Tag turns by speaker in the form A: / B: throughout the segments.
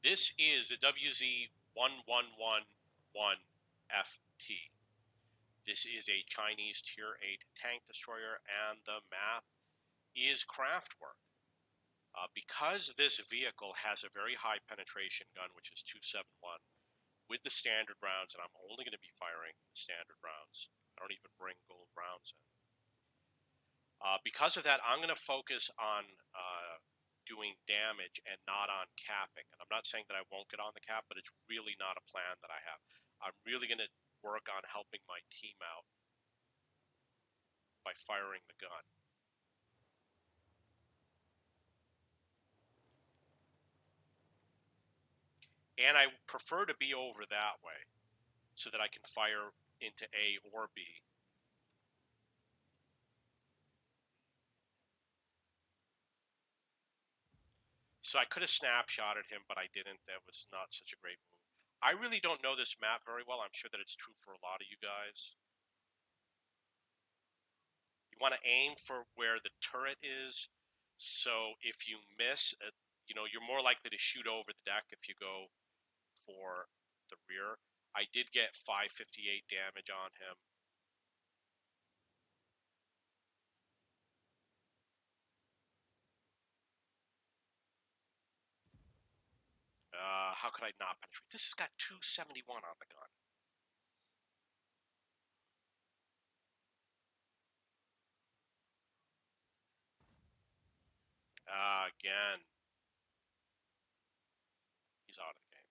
A: This is the WZ-1111FT. This is a Chinese Tier 8 tank destroyer, and the map is Craftwork. Because this vehicle has a very high penetration gun, which is 271, with the standard rounds, and I'm only going to be firing standard rounds. I don't even bring gold rounds in. Because of that, I'm going to focus on doing damage and not on capping. And I'm not saying that I won't get on the cap, but it's really not a plan that I have. I'm really going to work on helping my team out by firing the gun. And I prefer to be over that way so that I can fire into A or B. So I could have snapshotted him, but I didn't. That was not such a great move. I really don't know this map very well. I'm sure that it's true for a lot of you guys. You want to aim for where the turret is. So if you miss, you're more likely to shoot over the deck if you go for the rear. I did get 558 damage on him. How could I not penetrate? This has got 271 on the gun. Again. He's out of the game.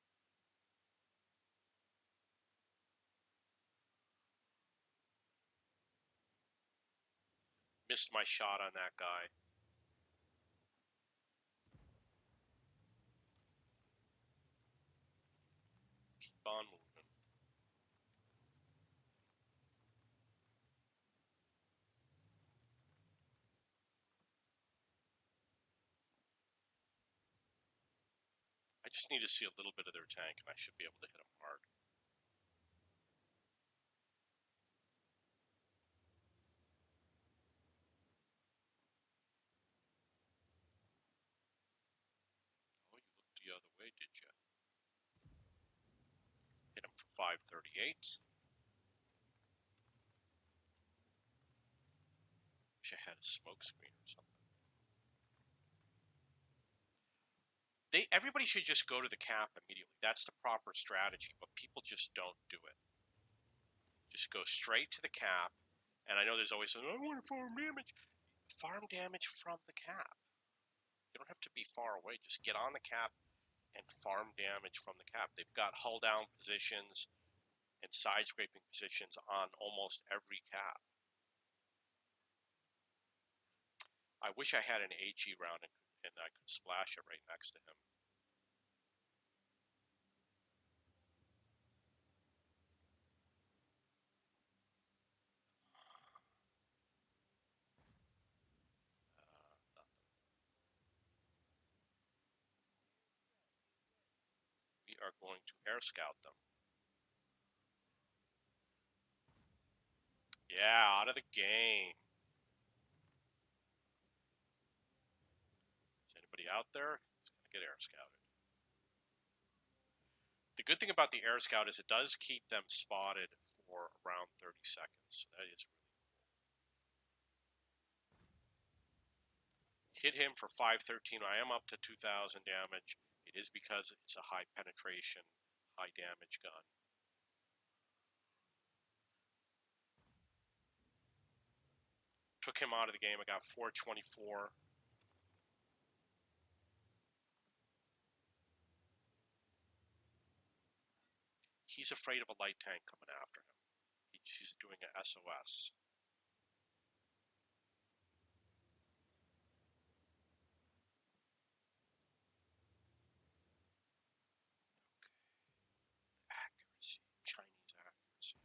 A: Missed my shot on that guy. Keep on moving. I just need to see a little bit of their tank, and I should be able to hit them hard. Oh, you looked the other way, did you? Hit him for 538. Wish I had a smoke screen or something. Everybody should just go to the cap immediately. That's the proper strategy, but people just don't do it. Just go straight to the cap. And I know there's always, I want to farm damage. Farm damage from the cap. You don't have to be far away. Just get on the cap and farm damage from the cap. They've got hull down positions and side scraping positions on almost every cap. I wish I had an AG round and I could splash it right next to him. Nothing. We are going to air scout them. Yeah, out of the game. Is anybody out there? It's going to get air scouted. The good thing about the air scout is it does keep them spotted for around 30 seconds. So that is really cool. Hit him for 513. I am up to 2,000 damage. It is because it's a high penetration, high damage gun. Took him out of the game. I got 424. He's afraid of a light tank coming after him. He's doing an SOS. Okay. Accuracy. Chinese accuracy.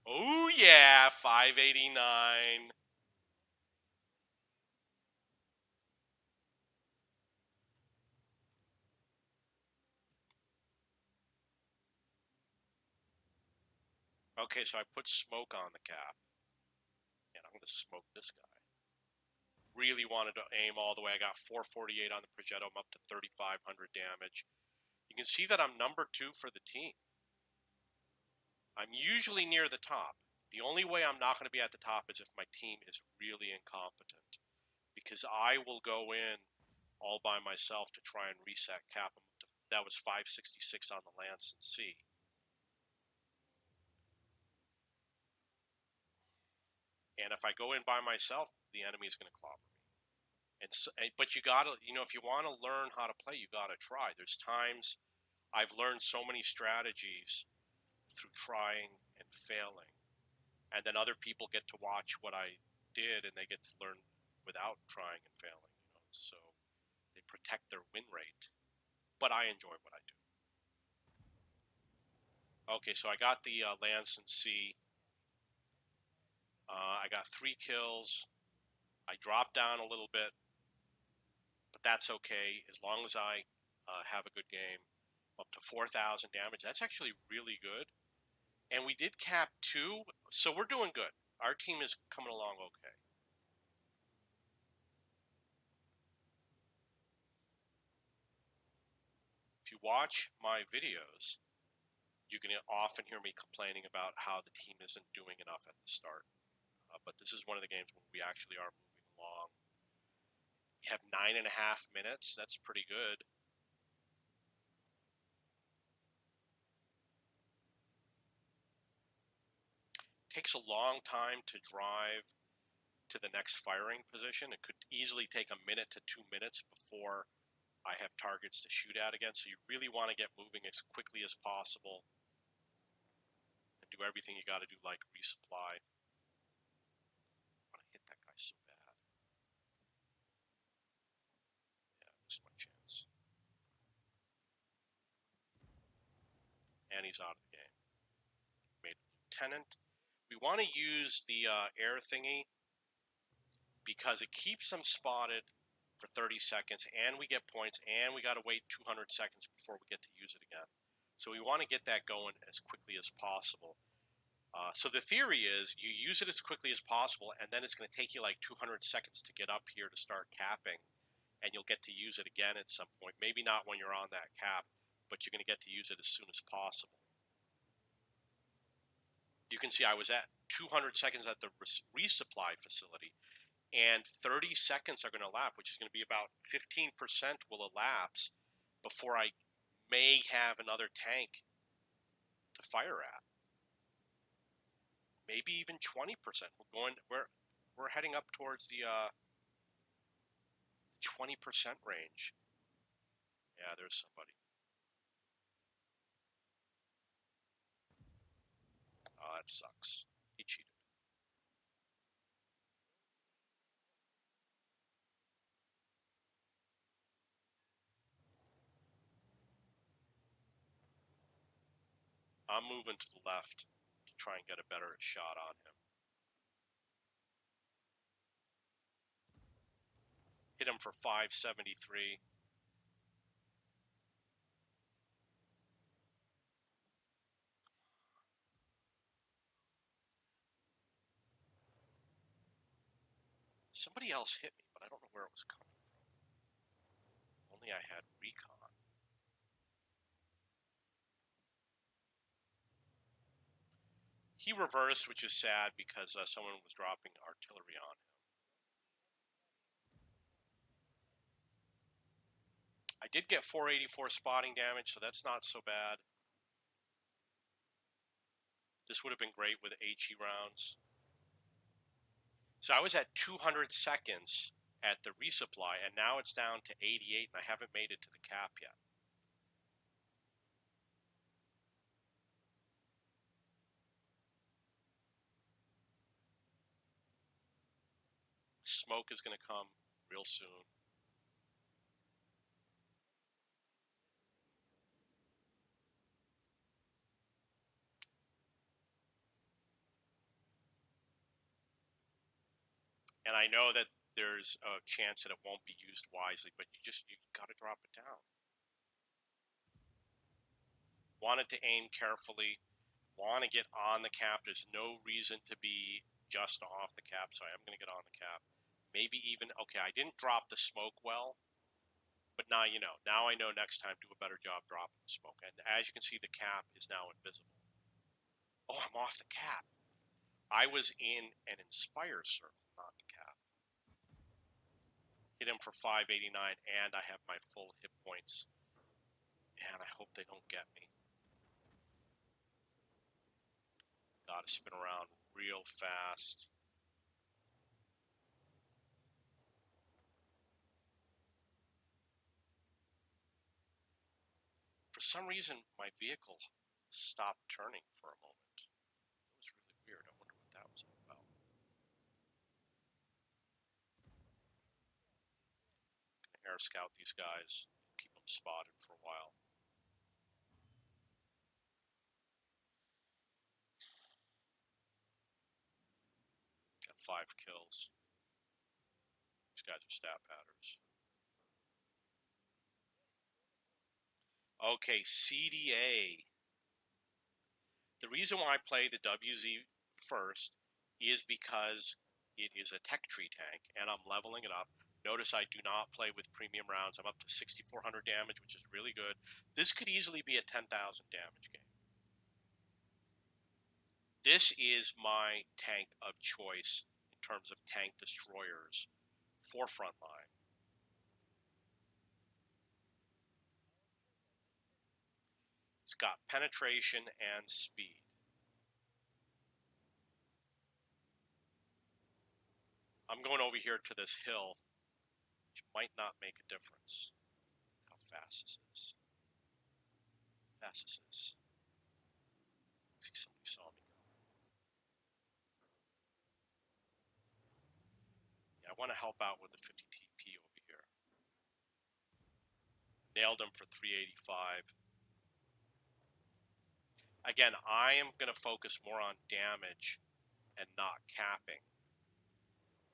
A: Oh, yeah. 589. Okay, so I put smoke on the cap. And I'm going to smoke this guy. really wanted to aim all the way. I got 448 on the Progetto. I'm up to 3,500 damage. You can see that I'm number 2 for the team. I'm usually near the top. The only way I'm not going to be at the top is if my team is really incompetent, because I will go in all by myself to try and reset cap. That was 566 on the Lance and C. And if I go in by myself, the enemy is going to clobber me. But you gotta, if you want to learn how to play, you gotta try. There's times I've learned so many strategies through trying and failing, and then other people get to watch what I did, and they get to learn without trying and failing. So they protect their win rate. But I enjoy what I do. Okay, so I got the Lance and C. I got 3 kills. I dropped down a little bit, but that's okay as long as I have a good game. Up to 4,000 damage. That's actually really good. And we did cap 2, so we're doing good. Our team is coming along okay. If you watch my videos, you can often hear me complaining about how the team isn't doing enough at the start. But this is one of the games when we actually are moving along. We have 9.5 minutes. That's pretty good. Takes a long time to drive to the next firing position. It could easily take a minute to 2 minutes before I have targets to shoot at again. So you really want to get moving as quickly as possible and do everything you got to do, like resupply. I want to hit that guy so bad. Yeah, missed my chance. And he's out of the game. Made a lieutenant. We want to use the air thingy because it keeps them spotted for 30 seconds, and we get points, and we got to wait 200 seconds before we get to use it again. So we want to get that going as quickly as possible. So the theory is you use it as quickly as possible, and then it's going to take you like 200 seconds to get up here to start capping, and you'll get to use it again at some point. Maybe not when you're on that cap, but you're going to get to use it as soon as possible. You can see I was at 200 seconds at the resupply facility, and 30 seconds are going to elapse, which is going to be about 15% will elapse before I may have another tank to fire at. Maybe even 20%. We're heading up towards the 20% range. Yeah, there's somebody. Oh, that sucks. He cheated. I'm moving to the left to try and get a better shot on him. Hit him for 573. Somebody else hit me, but I don't know where it was coming from. If only I had recon. He reversed, which is sad because someone was dropping artillery on him. I did get 484 spotting damage, so that's not so bad. This would have been great with HE rounds. So I was at 200 seconds at the resupply, and now it's down to 88, and I haven't made it to the cap yet. Smoke is going to come real soon. And I know that there's a chance that it won't be used wisely, but you got to drop it down. Wanted to aim carefully, want to get on the cap. There's no reason to be just off the cap, so I am going to get on the cap. Maybe even, okay, I didn't drop the smoke well, but now you know. Now I know next time do a better job dropping the smoke. And as you can see, the cap is now invisible. Oh, I'm off the cap. I was in an Inspire circle, not the cap. Hit him for 589, and I have my full hit points. And I hope they don't get me. Gotta spin around real fast. For some reason, my vehicle stopped turning for a moment. That was really weird. I wonder what that was all about. Gonna air scout these guys, keep them spotted for a while. Got 5 kills. These guys are stat patters. Okay, CDA. The reason why I play the WZ first is because it is a tech tree tank, and I'm leveling it up. Notice I do not play with premium rounds. I'm up to 6,400 damage, which is really good. This could easily be a 10,000 damage game. This is my tank of choice in terms of tank destroyers for Frontline. It's got penetration and speed. I'm going over here to this hill, which might not make a difference. How fast this is. Fast this is. I see somebody saw me coming. Yeah, I want to help out with the 50 TP over here. Nailed him for 385. Again, I am going to focus more on damage and not capping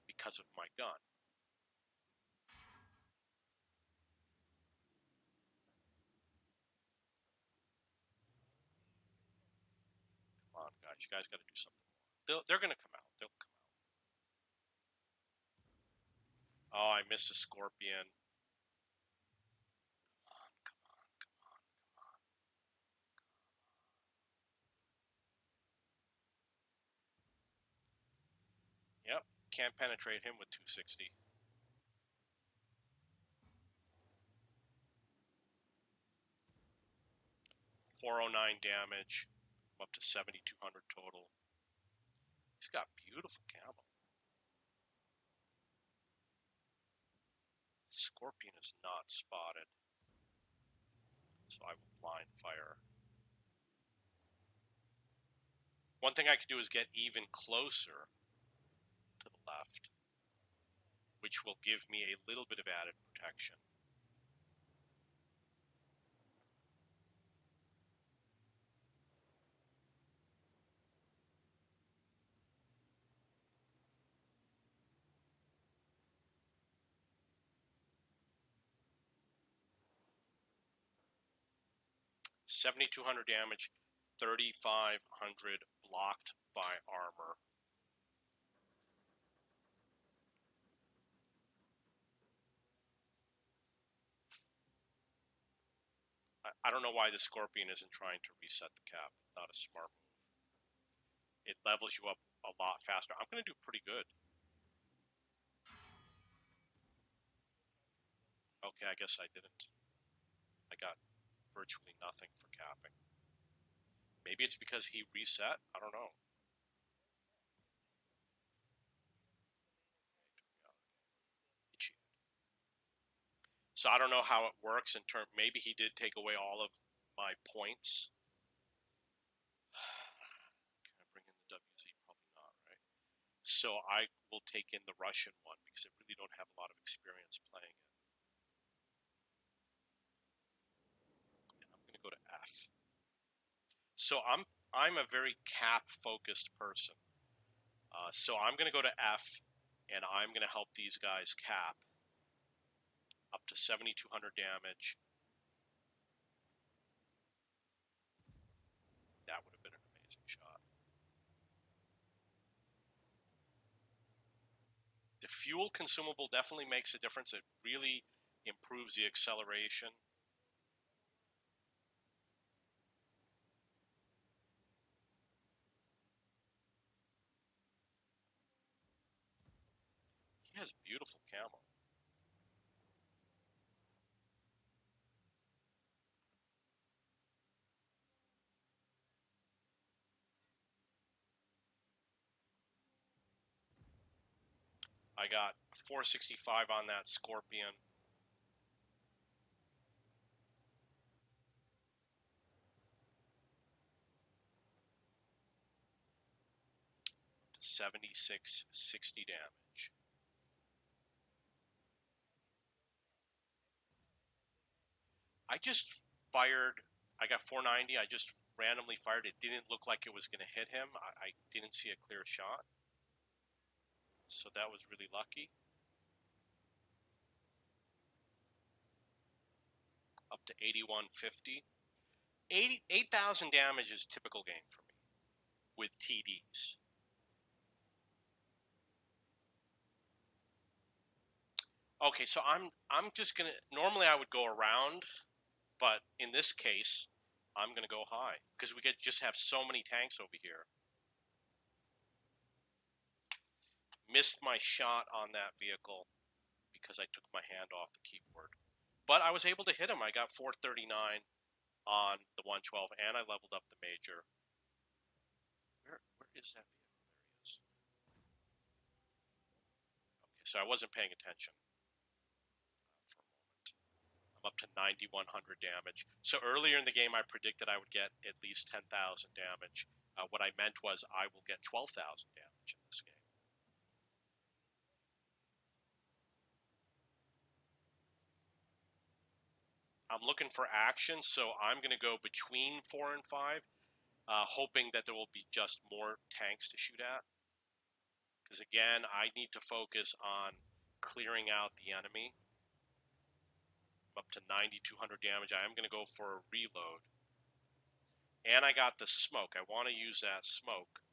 A: because of my gun. Come on, guys. You guys got to do something more. They're going to come out. They'll come out. Oh, I missed a scorpion. Come on, come on, come on, come on. Yep, can't penetrate him with 260. 409 damage. I'm up to 7,200 total. He's got beautiful camo. Scorpion is not spotted, so I will blind fire. One thing I could do is get even closer to the left, which will give me a little bit of added protection. $7,200 damage, 3,500 blocked by armor. I don't know why the Scorpion isn't trying to reset the cap. Not a smart move. It levels you up a lot faster. I'm going to do pretty good. Okay, I guess I didn't. I got virtually nothing for capping. Maybe it's because he reset. I don't know. He cheated. So I don't know how it works in terms. Maybe he did take away all of my points. Can I bring in the WZ? Probably not, right? So I will take in the Russian one because I really don't have a lot of experience playing it. And I'm going to go to F. So I'm a very cap focused person. So I'm going to go to F, and I'm going to help these guys cap up to 7,200 damage. That would have been an amazing shot. The fuel consumable definitely makes a difference. It really improves the acceleration. He has beautiful camo. I got 465 on that Scorpion. To 7660 damage. I just fired. I got 490. I just randomly fired. It didn't look like it was going to hit him. I didn't see a clear shot. So that was really lucky. Up to 8150. 8,000 damage is typical game for me with TDs. Okay, so I'm just gonna. Normally I would go around, but in this case, I'm gonna go high because we could just have so many tanks over here. Missed my shot on that vehicle because I took my hand off the keyboard, but I was able to hit him. I got 439 on the 112, and I leveled up the major. Where is that vehicle? There he is. Okay, so I wasn't paying attention for a moment. I'm up to 9,100 damage. So earlier in the game, I predicted I would get at least 10,000 damage. What I meant was I will get 12,000 damage in this game. I'm looking for action, so I'm going to go between 4 and 5, hoping that there will be just more tanks to shoot at. Because again, I need to focus on clearing out the enemy. I'm up to 9,200 damage. I am going to go for a reload. And I got the smoke. I want to use that smoke.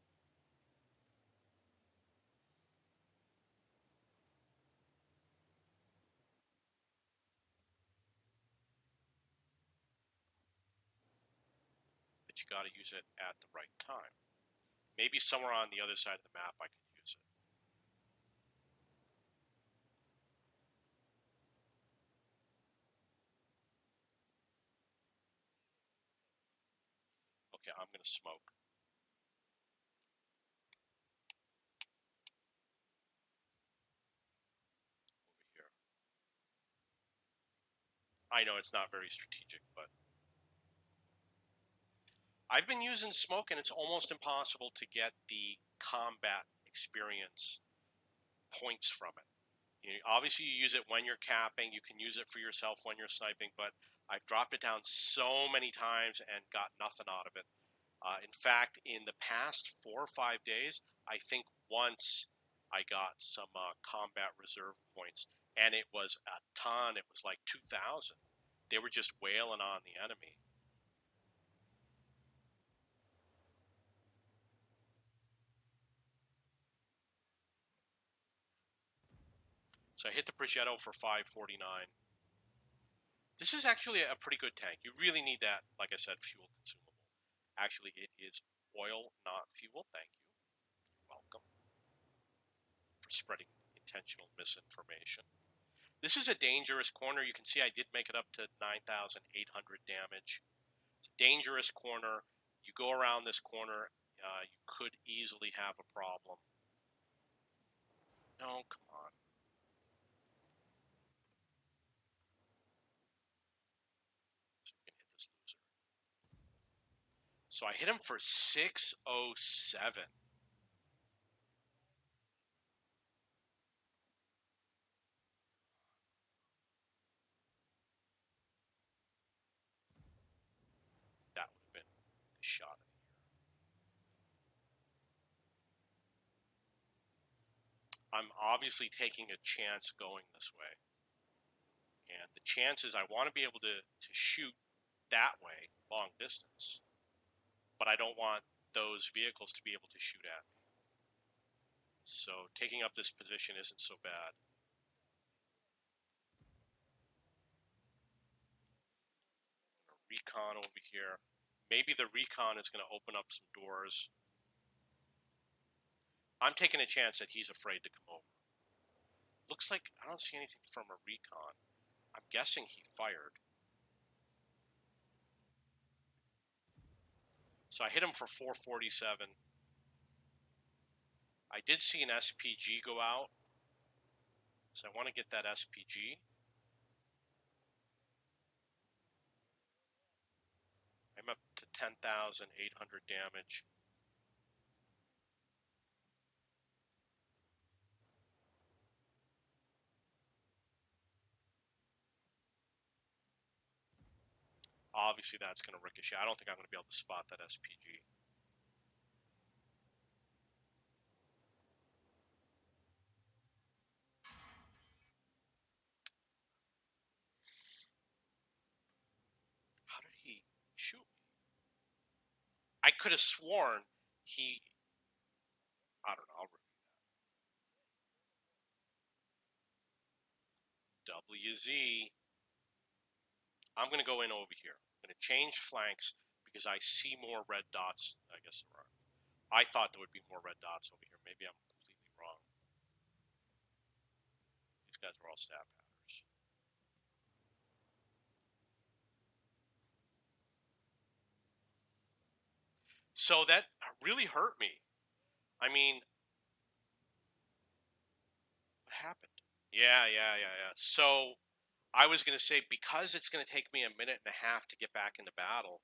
A: But you got to use it at the right time. Maybe somewhere on the other side of the map I could use it. Okay, I'm going to smoke. Over here. I know it's not very strategic, but I've been using smoke, and it's almost impossible to get the combat experience points from it. Obviously, you use it when you're capping. You can use it for yourself when you're sniping, but I've dropped it down so many times and got nothing out of it. In fact, in the past 4 or 5 days, I think once I got some combat reserve points, and it was a ton. It was like 2,000. They were just wailing on the enemy. So I hit the Progetto for 549. This is actually a pretty good tank. You really need that, like I said, fuel consumable. Actually, it is oil, not fuel. Thank you. Welcome for spreading intentional misinformation. This is a dangerous corner. You can see I did make it up to 9,800 damage. It's a dangerous corner. You go around this corner, you could easily have a problem. No, come on. So we can hit this loser. So I hit him for 607. That would have been the shot of the year. I'm obviously taking a chance going this way. And the chances, I want to be able to shoot that way, long distance. But I don't want those vehicles to be able to shoot at me. So taking up this position isn't so bad. Recon over here. Maybe the recon is going to open up some doors. I'm taking a chance that he's afraid to come over. Looks like I don't see anything from a recon. I'm guessing he fired. So I hit him for 447. I did see an SPG go out. So I want to get that SPG. I'm up to 10,800 damage. Obviously, that's going to ricochet. I don't think I'm going to be able to spot that SPG. How did he shoot me? I could have sworn he... I don't know. I'll review that. WZ. I'm going to go in over here. I'm going to change flanks because I see more red dots. I guess there are. I thought there would be more red dots over here. Maybe I'm completely wrong. These guys are all stab hatters. So that really hurt me. I mean, what happened? Yeah. So I was going to say, because it's going to take me a minute and a half to get back in the battle,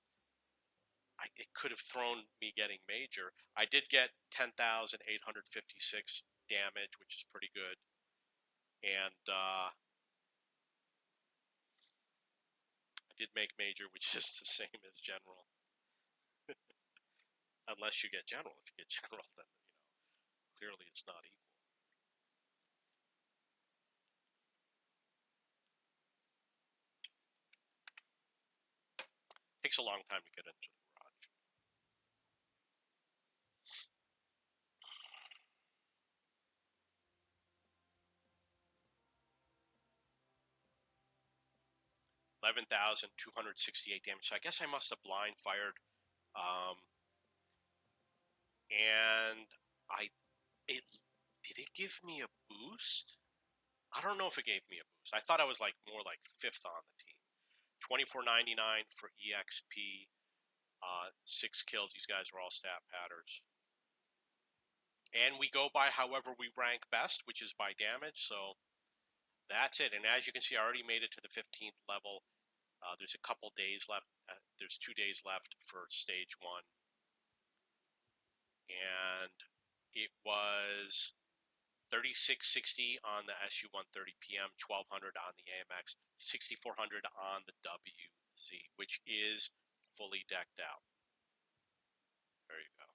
A: it could have thrown me getting major. I did get 10,856 damage, which is pretty good. And I did make major, which is the same as general. Unless you get general. If you get general, then, clearly it's not equal. Takes a long time to get into the garage. $11,268 damage. So I guess I must have blind fired. And did it give me a boost? I don't know if it gave me a boost. I thought I was more like fifth on the team. $24.99 for EXP. 6 kills. These guys were all stat patters. And we go by however we rank best, which is by damage. So that's it. And as you can see, I already made it to the 15th level. There's a couple days left. There's 2 days left for stage 1. And it was 3660 on the SU-130 PM, 1200 on the AMX, 6400 on the WZ, which is fully decked out. There you go.